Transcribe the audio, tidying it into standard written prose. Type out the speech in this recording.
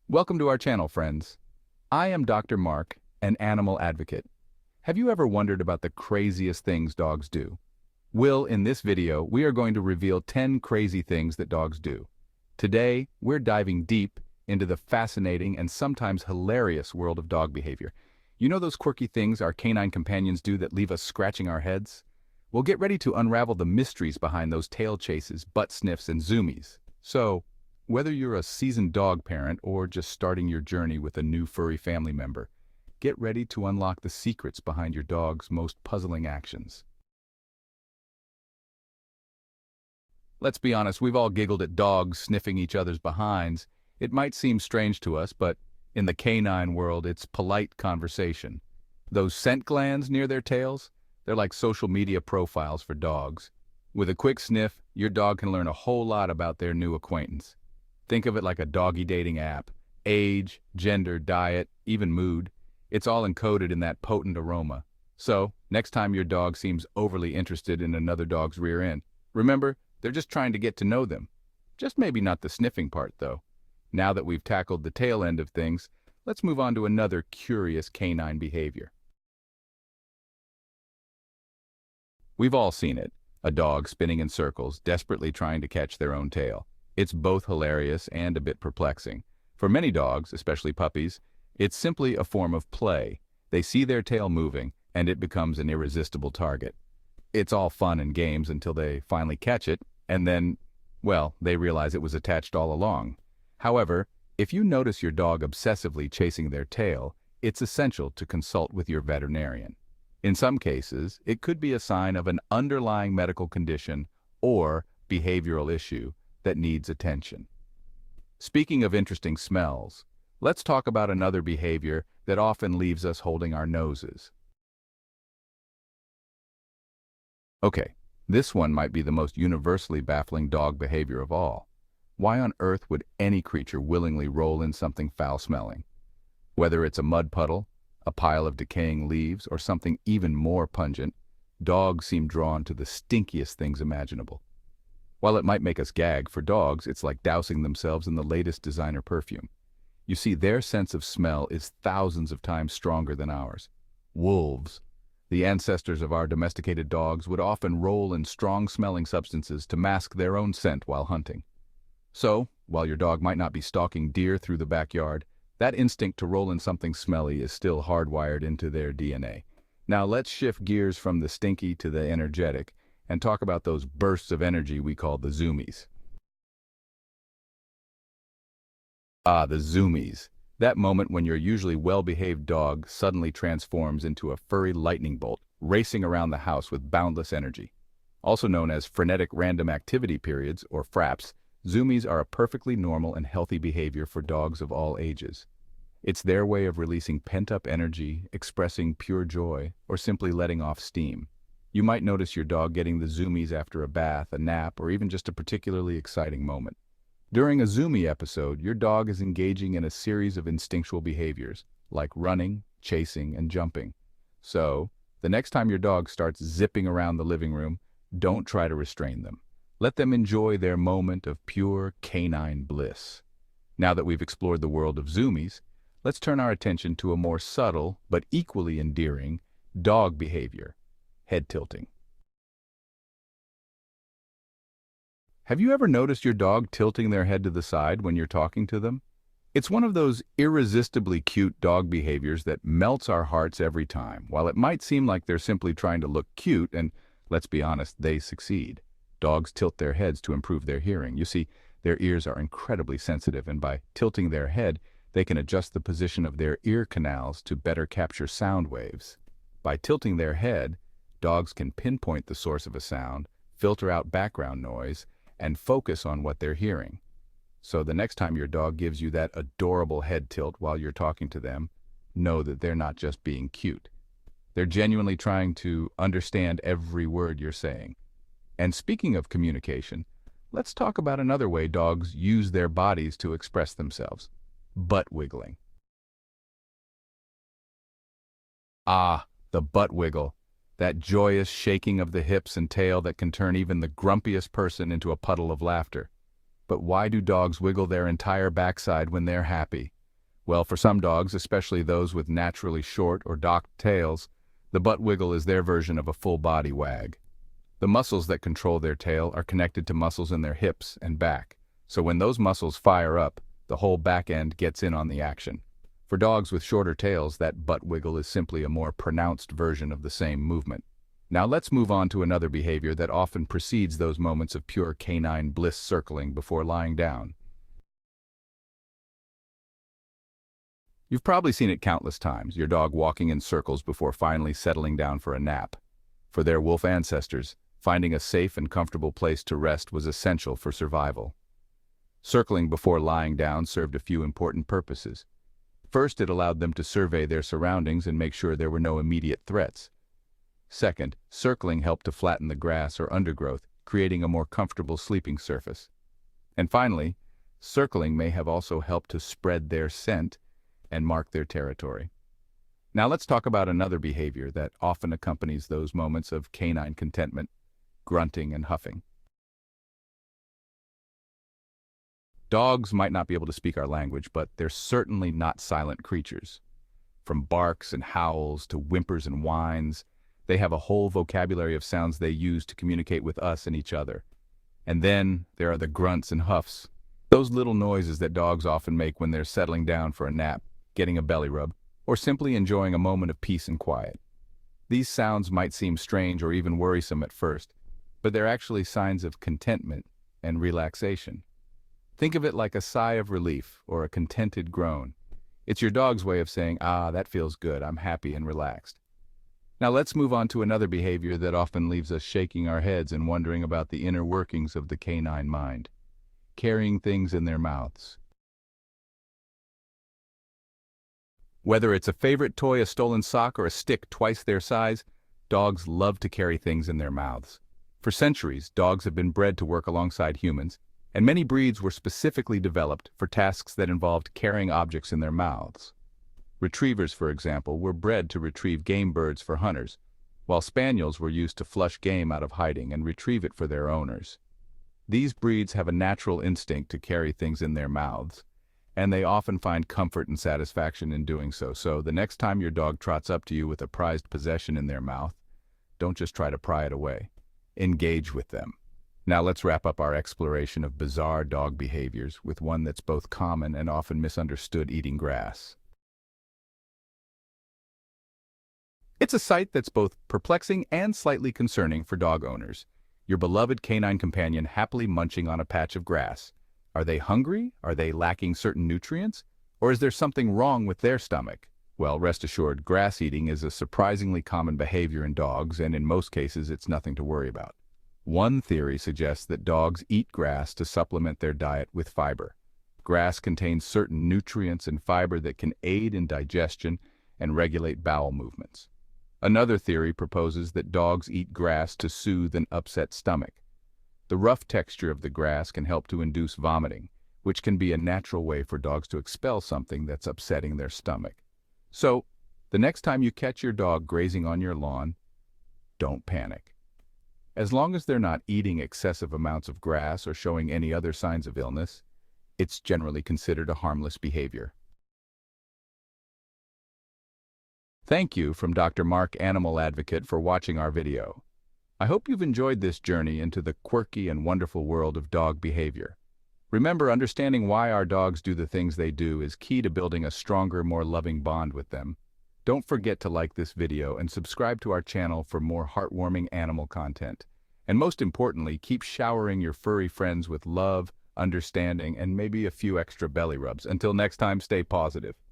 Welcome to our channel, friends. I am Dr. Mark, an animal advocate. Have you ever wondered about the craziest things dogs do? Well, in this video, we are going to reveal 10 crazy things that dogs do. Today, we're diving deep into the fascinating and sometimes hilarious world of dog behavior. You know those quirky things our canine companions do that leave us scratching our heads? Well, get ready to unravel the mysteries behind those tail chases, butt sniffs, and zoomies. So, whether you're a seasoned dog parent or just starting your journey with a new furry family member, get ready to unlock the secrets behind your dog's most puzzling actions. Let's be honest, we've all giggled at dogs sniffing each other's behinds. It might seem strange to us, but in the canine world, it's polite conversation. Those scent glands near their tails, they're like social media profiles for dogs. With a quick sniff, your dog can learn a whole lot about their new acquaintance. Think of it like a doggy dating app. Age, gender, diet, even mood. It's all encoded in that potent aroma. So, next time your dog seems overly interested in another dog's rear end, remember, they're just trying to get to know them. Just maybe not the sniffing part, though. Now that we've tackled the tail end of things, let's move on to another curious canine behavior. We've all seen it. A dog spinning in circles, desperately trying to catch their own tail. It's both hilarious and a bit perplexing. For many dogs, especially puppies, it's simply a form of play. They see their tail moving, and it becomes an irresistible target. It's all fun and games until they finally catch it, and then, well, they realize it was attached all along. However, if you notice your dog obsessively chasing their tail, it's essential to consult with your veterinarian. In some cases, it could be a sign of an underlying medical condition or behavioral issue that needs attention. Speaking of interesting smells, let's talk about another behavior that often leaves us holding our noses. Okay, this one might be the most universally baffling dog behavior of all. Why on earth would any creature willingly roll in something foul-smelling? Whether it's a mud puddle, a pile of decaying leaves, or something even more pungent, dogs seem drawn to the stinkiest things imaginable. While it might make us gag, for dogs, it's like dousing themselves in the latest designer perfume. You see, their sense of smell is thousands of times stronger than ours. Wolves, the ancestors of our domesticated dogs, would often roll in strong-smelling substances to mask their own scent while hunting. So, while your dog might not be stalking deer through the backyard, that instinct to roll in something smelly is still hardwired into their DNA. Now let's shift gears from the stinky to the energetic and talk about those bursts of energy we call the zoomies. The zoomies. That moment when your usually well-behaved dog suddenly transforms into a furry lightning bolt, racing around the house with boundless energy. Also known as frenetic random activity periods, or FRAPs, zoomies are a perfectly normal and healthy behavior for dogs of all ages. It's their way of releasing pent-up energy, expressing pure joy, or simply letting off steam. You might notice your dog getting the zoomies after a bath, a nap, or even just a particularly exciting moment. During a zoomie episode, your dog is engaging in a series of instinctual behaviors, like running, chasing, and jumping. So, the next time your dog starts zipping around the living room, don't try to restrain them. Let them enjoy their moment of pure canine bliss. Now that we've explored the world of zoomies, let's turn our attention to a more subtle, but equally endearing, dog behavior: head tilting. Have you ever noticed your dog tilting their head to the side when you're talking to them? It's one of those irresistibly cute dog behaviors that melts our hearts every time. While it might seem like they're simply trying to look cute, and let's be honest, they succeed. Dogs tilt their heads to improve their hearing. You see, their ears are incredibly sensitive, and by tilting their head, they can adjust the position of their ear canals to better capture sound waves. By tilting their head, dogs can pinpoint the source of a sound, filter out background noise, and focus on what they're hearing. So the next time your dog gives you that adorable head tilt while you're talking to them, know that they're not just being cute. They're genuinely trying to understand every word you're saying. And speaking of communication, let's talk about another way dogs use their bodies to express themselves: butt wiggling. The butt wiggle. That joyous shaking of the hips and tail that can turn even the grumpiest person into a puddle of laughter. But why do dogs wiggle their entire backside when they're happy? Well, for some dogs, especially those with naturally short or docked tails, the butt wiggle is their version of a full-body wag. The muscles that control their tail are connected to muscles in their hips and back, so when those muscles fire up, the whole back end gets in on the action. For dogs with shorter tails, that butt wiggle is simply a more pronounced version of the same movement. Now let's move on to another behavior that often precedes those moments of pure canine bliss: circling before lying down. You've probably seen it countless times, your dog walking in circles before finally settling down for a nap. For their wolf ancestors, finding a safe and comfortable place to rest was essential for survival. Circling before lying down served a few important purposes. First, it allowed them to survey their surroundings and make sure there were no immediate threats. Second, circling helped to flatten the grass or undergrowth, creating a more comfortable sleeping surface. And finally, circling may have also helped to spread their scent and mark their territory. Now let's talk about another behavior that often accompanies those moments of canine contentment: grunting and huffing. Dogs might not be able to speak our language, but they're certainly not silent creatures. From barks and howls to whimpers and whines, they have a whole vocabulary of sounds they use to communicate with us and each other. And then there are the grunts and huffs, those little noises that dogs often make when they're settling down for a nap, getting a belly rub, or simply enjoying a moment of peace and quiet. These sounds might seem strange or even worrisome at first, but they're actually signs of contentment and relaxation. Think of it like a sigh of relief or a contented groan. It's your dog's way of saying, "Ah, that feels good, I'm happy and relaxed." Now let's move on to another behavior that often leaves us shaking our heads and wondering about the inner workings of the canine mind: carrying things in their mouths. Whether it's a favorite toy, a stolen sock, or a stick twice their size, dogs love to carry things in their mouths. For centuries, dogs have been bred to work alongside humans, and many breeds were specifically developed for tasks that involved carrying objects in their mouths. Retrievers, for example, were bred to retrieve game birds for hunters, while spaniels were used to flush game out of hiding and retrieve it for their owners. These breeds have a natural instinct to carry things in their mouths, and they often find comfort and satisfaction in doing so. So the next time your dog trots up to you with a prized possession in their mouth, don't just try to pry it away. Engage with them. Now let's wrap up our exploration of bizarre dog behaviors with one that's both common and often misunderstood: eating grass. It's a sight that's both perplexing and slightly concerning for dog owners. Your beloved canine companion happily munching on a patch of grass. Are they hungry? Are they lacking certain nutrients? Or is there something wrong with their stomach? Well, rest assured, grass eating is a surprisingly common behavior in dogs, and in most cases it's nothing to worry about. One theory suggests that dogs eat grass to supplement their diet with fiber. Grass contains certain nutrients and fiber that can aid in digestion and regulate bowel movements. Another theory proposes that dogs eat grass to soothe an upset stomach. The rough texture of the grass can help to induce vomiting, which can be a natural way for dogs to expel something that's upsetting their stomach. So, the next time you catch your dog grazing on your lawn, don't panic. As long as they're not eating excessive amounts of grass or showing any other signs of illness, it's generally considered a harmless behavior. Thank you from Dr. Mark, Animal Advocate, for watching our video. I hope you've enjoyed this journey into the quirky and wonderful world of dog behavior. Remember, understanding why our dogs do the things they do is key to building a stronger, more loving bond with them. Don't forget to like this video and subscribe to our channel for more heartwarming animal content. And most importantly, keep showering your furry friends with love, understanding, and maybe a few extra belly rubs. Until next time, stay positive.